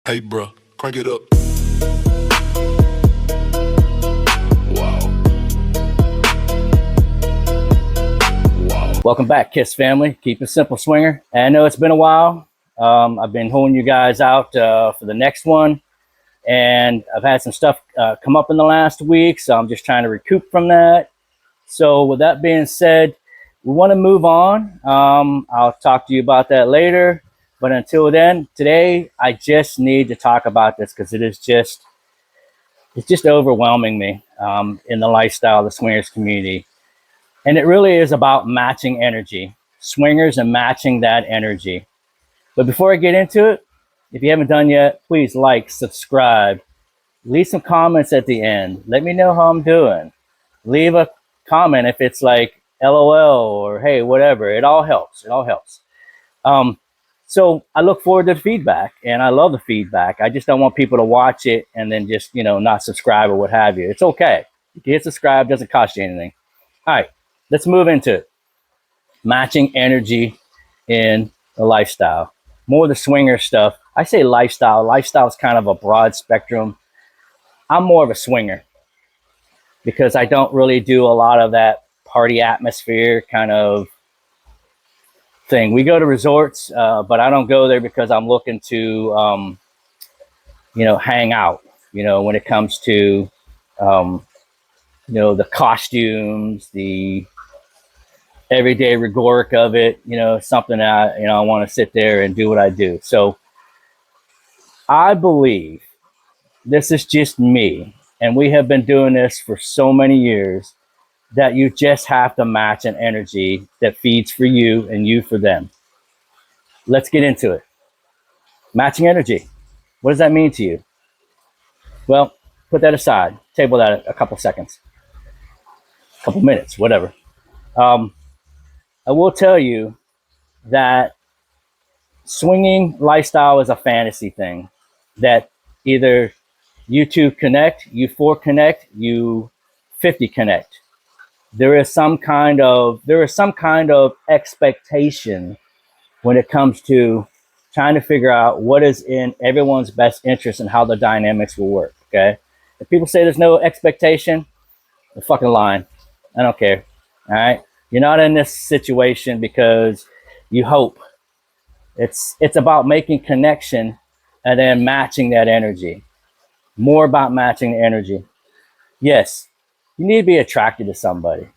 Hey, bro, crank it up. Wow. Wow. Welcome back, KISS family. Keep it simple, swinger. And I know it's been a while. I've been holding you guys out for the next one. And I've had some stuff come up in the last week, so I'm just trying to recoup from that. So with that being said, we want to move on. I'll talk to you about that later. But until then, today, I just need to talk about this because it's just overwhelming me in the lifestyle of the swingers community. And it really is about matching energy, swingers and matching that energy. But before I get into it, if you haven't done yet, please like, subscribe, leave some comments at the end. Let me know how I'm doing. Leave a comment if it's like LOL or hey, whatever. It all helps. It all helps. Um, so I look forward to the feedback and I love the feedback. I just don't want people to watch it and then just, not subscribe or what have you. It's okay. If you hit subscribe, it doesn't cost you anything. All right, let's move into it. Matching energy in the lifestyle. More the swinger stuff. I say lifestyle. Lifestyle is kind of a broad spectrum. I'm more of a swinger because I don't really do a lot of that party atmosphere kind of thing. We go to resorts, but I don't go there because I'm looking to, hang out. When it comes to, the costumes, the everyday rigoric of it, something that I want to sit there and do what I do. So I believe this is just me, and we have been doing this for so many years that you just have to match an energy that feeds for you and you for them. Let's get into it. Matching energy. What does that mean to you? Well, put that aside. Table that a couple seconds, a couple minutes, whatever. Um, I will tell you that swinging lifestyle is a fantasy thing that either you two connect, you four connect, you 50 connect. There is some kind of expectation when it comes to trying to figure out what is in everyone's best interest and how the dynamics will work. Okay. If people say there's no expectation, they're fucking lying. I don't care. All right. You're not in this situation because you hope. It's about making connection and then matching that energy. More about matching the energy. Yes, you need to be attracted to somebody.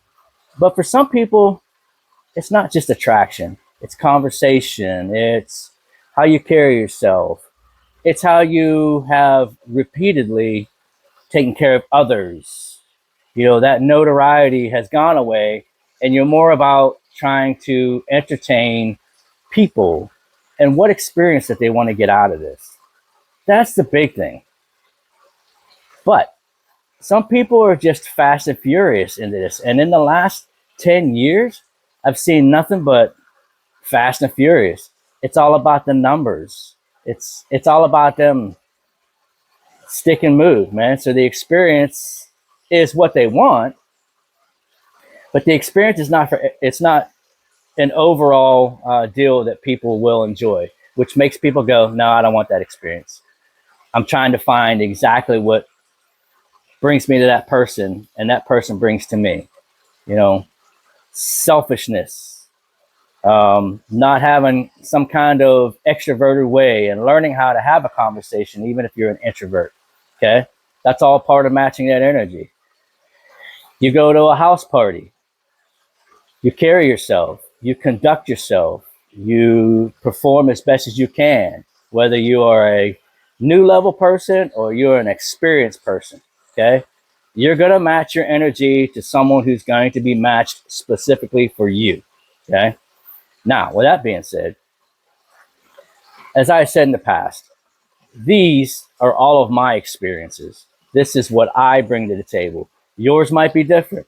But for some people, it's not just attraction. It's conversation. It's how you carry yourself. It's how you have repeatedly taken care of others. That notoriety has gone away and you're more about trying to entertain people and what experience that they want to get out of this. That's the big thing. But some people are just fast and furious into this. And in the last 10 years, I've seen nothing but fast and furious. It's all about the numbers. It's all about them stick and move, man. So the experience is what they want, but the experience is not it's not an overall deal that people will enjoy, which makes people go, no, I don't want that experience. I'm trying to find exactly what brings me to that person and that person brings to me. You know, selfishness, not having some kind of extroverted way and learning how to have a conversation, even if you're an introvert. Okay. That's all part of matching that energy. You go to a house party, you carry yourself, you conduct yourself, you perform as best as you can, whether you are a new level person or you're an experienced person. Okay. You're going to match your energy to someone who's going to be matched specifically for you. Okay. Now, with that being said, as I said in the past, these are all of my experiences. This is what I bring to the table. Yours might be different.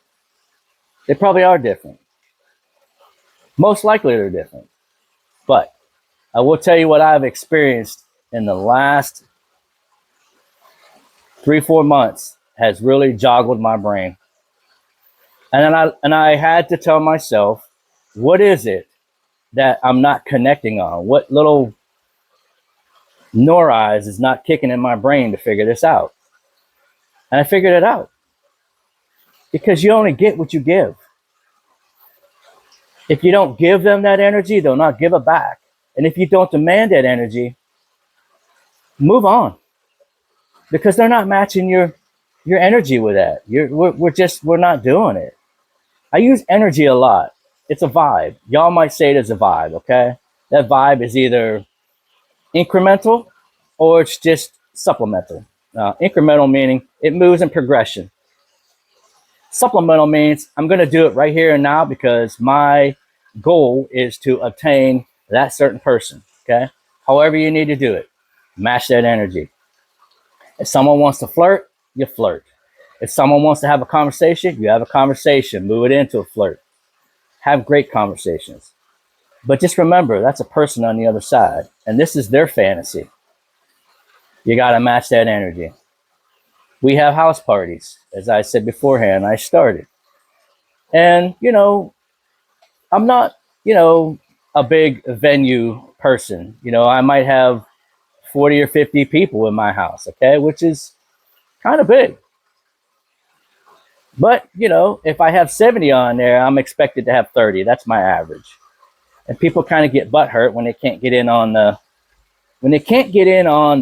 They probably are different. Most likely they're different. But I will tell you what I've experienced in the last 3, 4 months has really joggled my brain. And I had to tell myself, what is it that I'm not connecting on? What little Norize is not kicking in my brain to figure this out. And I figured it out because you only get what you give. If you don't give them that energy, they'll not give it back. And if you don't demand that energy, move on because they're not matching your energy with that. We're not doing it. I use energy a lot. It's a vibe. Y'all might say it as a vibe, okay? That vibe is either incremental or it's just supplemental. Incremental meaning it moves in progression. Supplemental means I'm going to do it right here and now because my goal is to obtain that certain person, okay? However you need to do it, match that energy. If someone wants to flirt, you flirt. If someone wants to have a conversation, you have a conversation. Move it into a flirt. Have great conversations. But just remember, that's a person on the other side, and this is their fantasy. You got to match that energy. We have house parties, as I said beforehand. I started, and I'm not, a big venue person. I might have 40 or 50 people in my house, okay, which is kind of big. But if I have 70 on there, I'm expected to have 30. That's my average. And people kind of get butthurt when they can't get in on the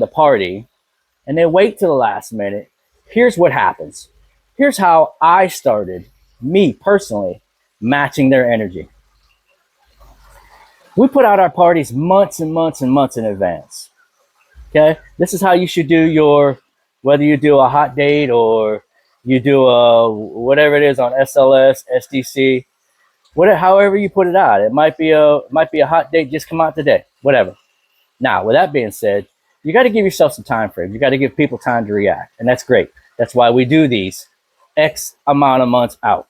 party and they wait till the last minute. Here's what happens. Here's how I started, me personally, matching their energy. We put out our parties months and months and months in advance. Okay? This is how you should do whether you do a hot date or you do a whatever it is on SLS, SDC, however you put it out. It might be a hot date, just come out today, whatever. Now, with that being said, you got to give yourself some time frame. You got to give people time to react, and that's great. That's why we do these X amount of months out.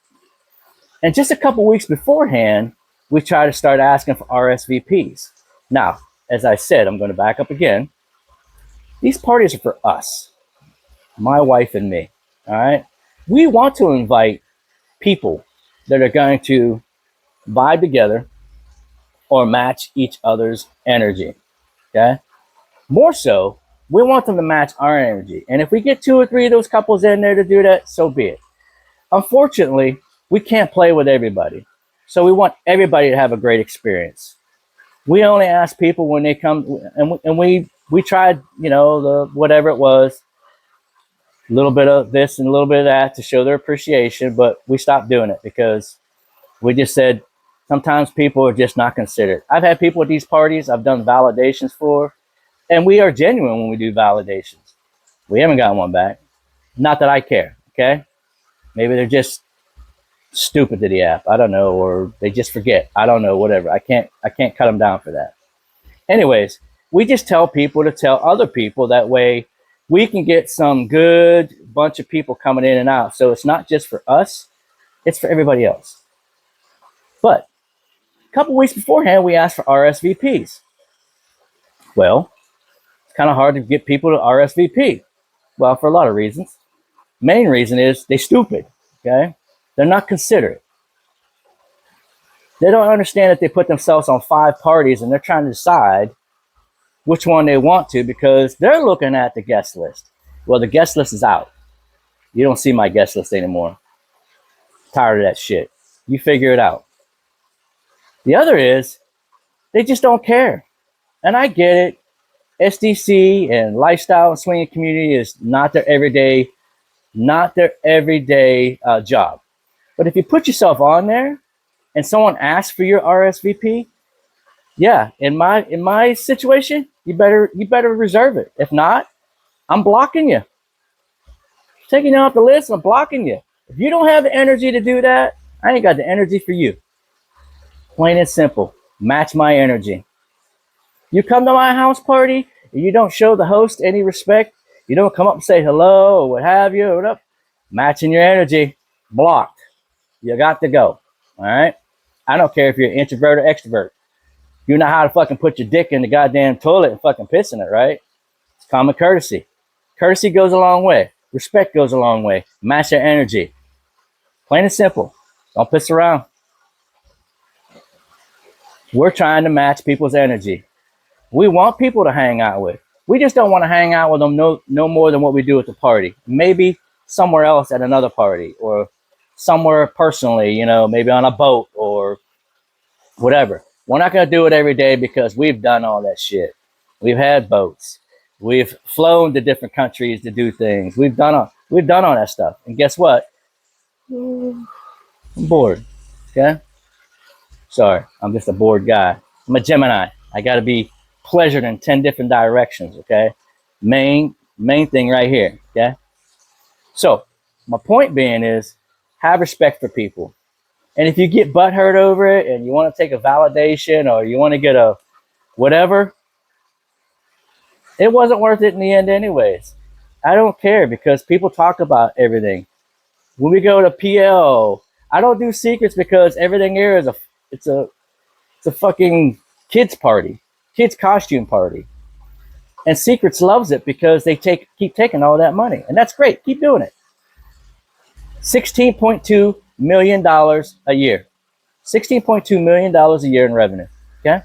And just a couple weeks beforehand, we try to start asking for RSVPs. Now, as I said, I'm going to back up again. These parties are for us, my wife and me. All right. We want to invite people that are going to vibe together or match each other's energy. Okay. More so, we want them to match our energy. And if we get 2 or 3 of those couples in there to do that, so be it. Unfortunately, we can't play with everybody. So we want everybody to have a great experience. We only ask people when they come, and we tried, the whatever it was, a little bit of this and a little bit of that to show their appreciation, but we stopped doing it because we just said sometimes people are just not considered. I've had people at these parties I've done validations for, and we are genuine when we do validations. We haven't gotten one back. Not that I care, okay? Maybe they're just stupid to the app. I don't know, or they just forget. I don't know, whatever. I can't cut them down for that. Anyways, we just tell people to tell other people. That way we can get some good bunch of people coming in and out. So it's not just for us, it's for everybody else. But a couple weeks beforehand, we asked for RSVPs. Well, it's kind of hard to get people to RSVP. Well, for a lot of reasons. Main reason is they're stupid, okay? They're not considerate. They don't understand that they put themselves on 5 parties and they're trying to decide which one they want to because they're looking at the guest list. Well, the guest list is out. You don't see my guest list anymore. Tired of that shit. You figure it out. The other is they just don't care. And I get it. SDC and lifestyle and swinging community is not their everyday job. But if you put yourself on there and someone asks for your RSVP, yeah, in my situation, you better reserve it. If not, I'm blocking you. Taking you off the list, I'm blocking you. If you don't have the energy to do that, I ain't got the energy for you. Plain and simple. Match my energy. You come to my house party and you don't show the host any respect, you don't come up and say hello or what have you, or what up, matching your energy, blocked. You got to go. All right? I don't care if you're an introvert or extrovert. You know how to fucking put your dick in the goddamn toilet and fucking piss in it, right? It's common courtesy. Courtesy goes a long way. Respect goes a long way. Match their energy. Plain and simple. Don't piss around. We're trying to match people's energy. We want people to hang out with. We just don't want to hang out with them no more than what we do at the party. Maybe somewhere else at another party, or somewhere personally, maybe on a boat or whatever. We're not going to do it every day because we've done all that shit. We've had boats. We've flown to different countries to do things. We've done all that stuff. And guess what? I'm bored. Okay? Sorry, I'm just a bored guy. I'm a Gemini. I got to be pleasured in 10 different directions, okay? Main thing right here, okay? So, my point being is have respect for people. And if you get butthurt over it and you want to take a validation or you want to get a whatever, it wasn't worth it in the end anyways. I don't care because people talk about everything. When we go to PL, I don't do secrets because everything here is it's a fucking kids party, kids costume party. And Secrets loves it because they keep taking all that money. And that's great. Keep doing it. $16.2 million a year. $16.2 million a year in revenue. Okay?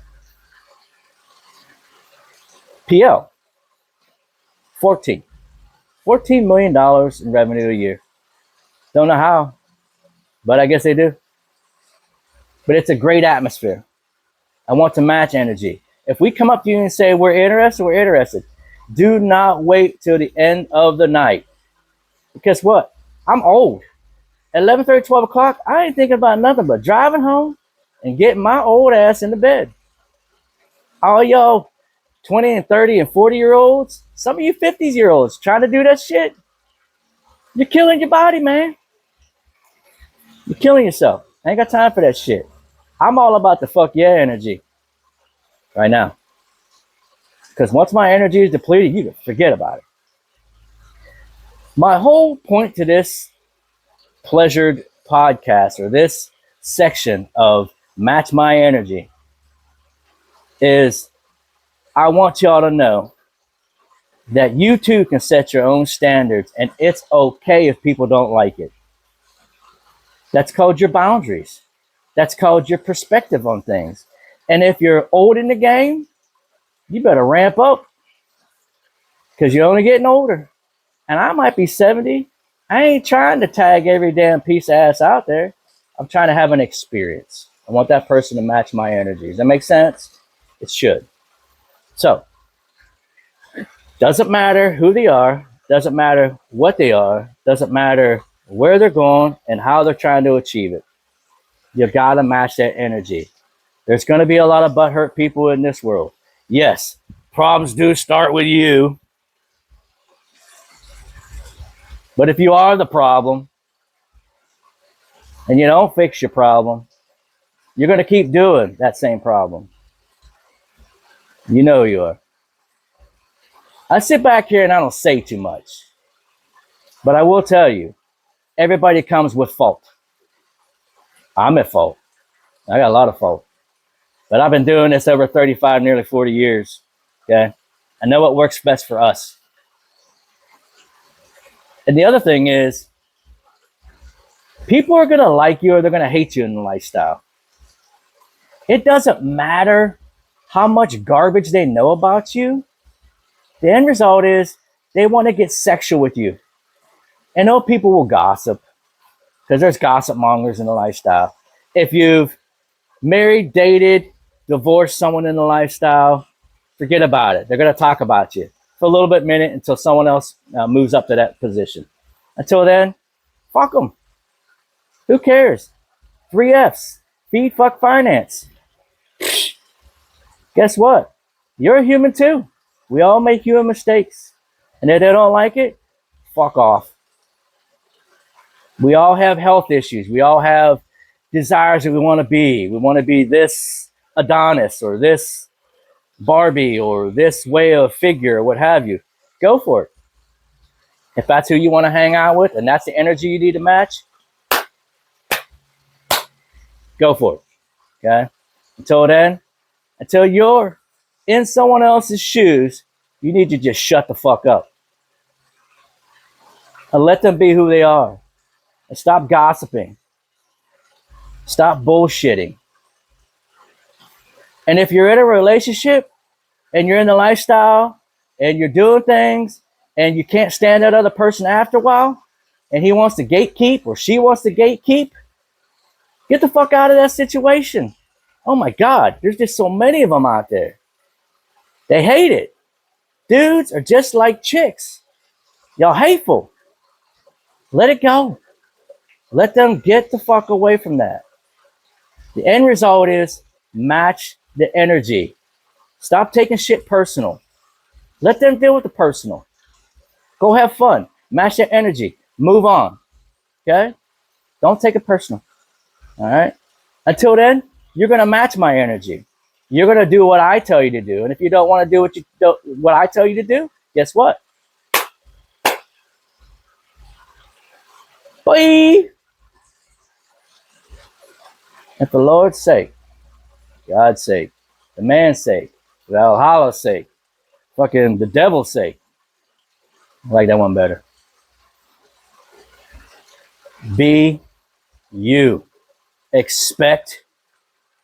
PL, 14. $14 million in revenue a year. Don't know how, but I guess they do. But it's a great atmosphere. I want to match energy. If we come up to you and say we're interested, we're interested. Do not wait till the end of the night. Because what? I'm old. At 11:30, 12 o'clock, I ain't thinking about nothing but driving home and getting my old ass into bed. All y'all 20 and 30 and 40-year-olds, some of you 50-year-olds trying to do that shit, you're killing your body, man. You're killing yourself. I ain't got time for that shit. I'm all about the fuck yeah energy right now. Because once my energy is depleted, you can forget about it. My whole point to this pleasured podcast or this section of Match My Energy is I want y'all to know that you too can set your own standards and it's okay if people don't like it. That's called your boundaries. That's called your perspective on things. And if you're old in the game, you better ramp up because you're only getting older. And I might be 70. I ain't trying to tag every damn piece of ass out there. I'm trying to have an experience. I want that person to match my energy. Does that make sense? It should. So, doesn't matter who they are, doesn't matter what they are, doesn't matter where they're going and how they're trying to achieve it. You gotta match that energy. There's gonna be a lot of butthurt people in this world. Yes, problems do start with you. But if you are the problem and you don't fix your problem, you're gonna keep doing that same problem. You know you are. I sit back here and I don't say too much. But I will tell you, everybody comes with fault. I'm at fault. I got a lot of fault. But I've been doing this over 35, nearly 40 years. Okay? I know what works best for us. And the other thing is, people are going to like you or they're going to hate you in the lifestyle. It doesn't matter how much garbage they know about you. The end result is they want to get sexual with you. And no, people will gossip because there's gossip mongers in the lifestyle. If you've married, dated, divorced someone in the lifestyle, forget about it. They're going to talk about you for a little bit minute until someone else moves up to that position. Until then, fuck them. Who cares? 3 F's. Feed, fuck, finance. Guess what? You're a human too. We all make human mistakes. And if they don't like it, fuck off. We all have health issues. We all have desires that we want to be. We want to be this Adonis or this Barbie or this way of figure or what have you. Go for it. If that's who you want to hang out with and that's the energy you need to match, go for it. Okay? Until then, until you're in someone else's shoes, you need to just shut the fuck up. And let them be who they are. And stop gossiping. Stop bullshitting. And if you're in a relationship and you're in the lifestyle and you're doing things and you can't stand that other person after a while and he wants to gatekeep or she wants to gatekeep, get the fuck out of that situation. Oh my God, there's just so many of them out there. They hate it. Dudes are just like chicks. Y'all hateful. Let it go. Let them get the fuck away from that. The end result is match the energy. Stop taking shit personal. Let them deal with the personal. Go have fun. Match their energy. Move on. Okay? Don't take it personal. All right? Until then, you're going to match my energy. You're going to do what I tell you to do. And if you don't want to do what I tell you to do, guess what? Bye. And for the Lord's sake, God's sake, the man's sake, Valhalla's sake, fucking the devil's sake. I like that one better. Be you. Expect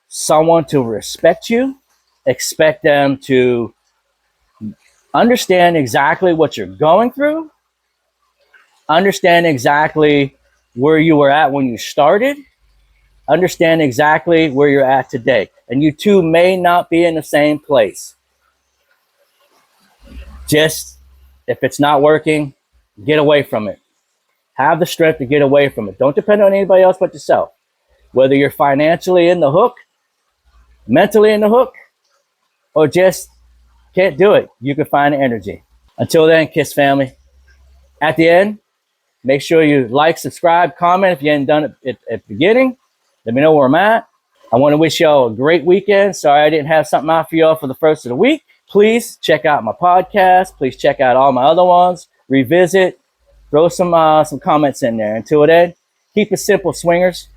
someone to respect you. Expect them to understand exactly what you're going through. Understand exactly where you were at when you started. Understand exactly where you're at today. And you two may not be in the same place. Just, if it's not working, get away from it. Have the strength to get away from it. Don't depend on anybody else but yourself. Whether you're financially in the hook, mentally in the hook, or just can't do it, you can find the energy. Until then, Kiss family. At the end, make sure you like, subscribe, comment if you hadn't done it at the beginning. Let me know where I'm at. I want to wish y'all a great weekend. Sorry I didn't have something out for y'all for the first of the week. Please check out my podcast. Please check out all my other ones. Revisit. Throw some comments in there. Until then, keep it simple, swingers.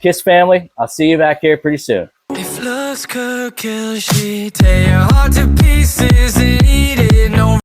Kiss family. I'll see you back here pretty soon. If looks could kill, she'd tear your heart to pieces and eat it. No